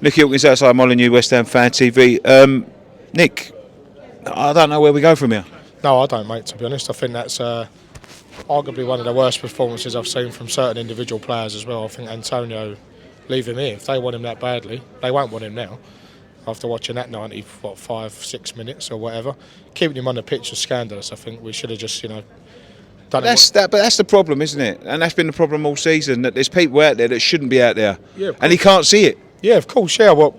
Nick Hilkins outside Molyneux, West Ham Fan TV. Nick, I don't know where we go from here. No, I don't, mate, to be honest. I think that's arguably one of the worst performances I've seen from certain individual players as well. I think Antonio, leave him here. If they want him that badly, they won't want him now. After watching that 5-6 minutes or whatever, keeping him on the pitch was scandalous. I think we should have just, done But that's the problem, isn't it? And that's been the problem all season, that there's people out there that shouldn't be out there. Yeah, and he can't see it. Yeah, of course, yeah. Well,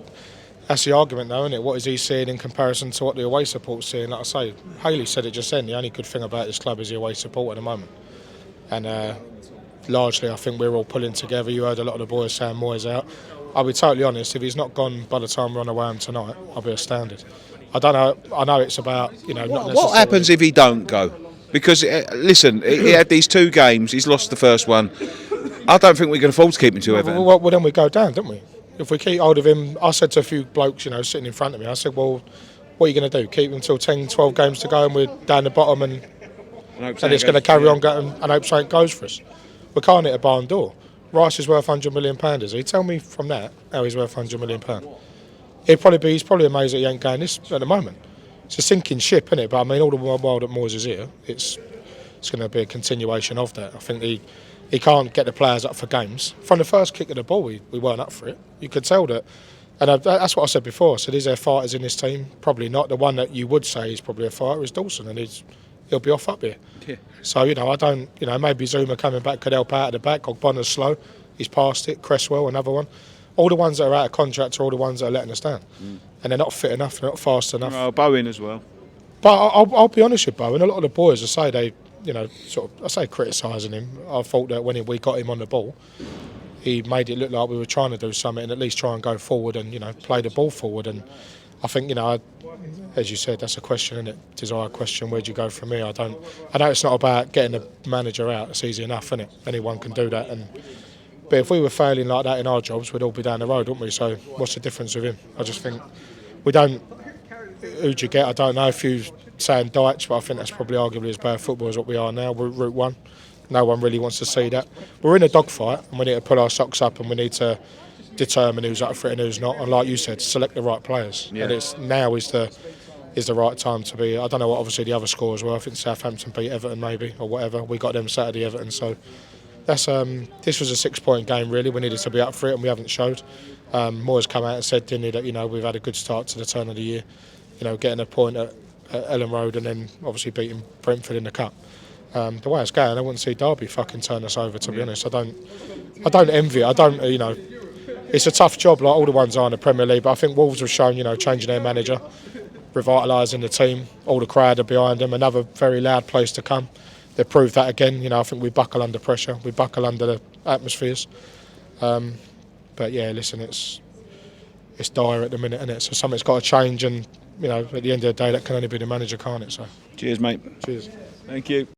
that's the argument though, isn't it? What is he seeing in comparison to what the away support's seeing? Like I say, Haley said it just then, the only good thing about this club is the away support at the moment. And largely I think we're all pulling together. You heard a lot of the boys saying Moyes out. I'll be totally honest, if he's not gone by the time we're on the way home tonight, I'll be astounded. I don't know, I know it's about, not necessarily... What happens if he don't go? Because, listen, he had these 2 games, he's lost the first one. I don't think we can afford to keep him to Everton. Well, then we go down, don't we? If we keep hold of him, I said to a few blokes, sitting in front of me, I said, well, what are you going to do? Keep him until 10, 12 games to go and we're down the bottom and it's going to carry on going and hope something goes for us. We can't hit a barn door. Rice is worth £100 million, is he? Tell me from that how he's worth £100 million. He's probably amazed that he ain't going this at the moment. It's a sinking ship, isn't it? But I mean, all the while that Moyes is here, it's going to be a continuation of that. I think he can't get the players up for games. From the first kick of the ball, we weren't up for it. You could tell that. And that's what I said before. I said, is there fighters in this team? Probably not. The one that you would say is probably a fighter is Dawson, and he'll be off up here. Yeah. So, I don't, maybe Zuma coming back could help out at the back. Ogbonna's slow. He's past it. Cresswell, another one. All the ones that are out of contract are all the ones that are letting us down. And they're not fit enough, they're not fast enough. Bowen as well. But I'll be honest with Bowen. A lot of the boys, I say they, criticising him. I thought that when we got him on the ball, he made it look like we were trying to do something and at least try and go forward and, play the ball forward. And I think, as you said, that's a question, isn't it? Desire question, where do you go from here? I know it's not about getting the manager out. It's easy enough, isn't it? Anyone can do that. But if we were failing like that in our jobs, we'd all be down the road, wouldn't we? So what's the difference with him? I just think we don't... Who'd you get? I don't know if you're saying Deitch, but I think that's probably arguably as bad football as what we are now. We're Route 1. No one really wants to see that. We're in a dogfight and we need to pull our socks up and we need to determine who's up for it and who's not. And like you said, select the right players. Yeah. And now is the right time to be. I don't know what obviously the other scores were. I think Southampton beat Everton maybe or whatever. We got them Saturday, Everton. So that's this was a 6-point game really. We needed to be up for it and we haven't showed. Moyes come out and said, didn't he, that we've had a good start to the turn of the year. Getting a point at Ellen Road and then obviously beating Brentford in the cup. The way it's going, I wouldn't see Derby fucking turn us over. To be honest, I don't envy it. I don't. It's a tough job, like all the ones are in the Premier League. But I think Wolves have shown, changing their manager, revitalising the team. All the crowd are behind them. Another very loud place to come. They proved that again. I think we buckle under pressure. We buckle under the atmospheres. But yeah, listen, it's dire at the minute, isn't it? So something's got to change and. At the end of the day, that can only be the manager, can't it? So, cheers, mate. Cheers. Thank you.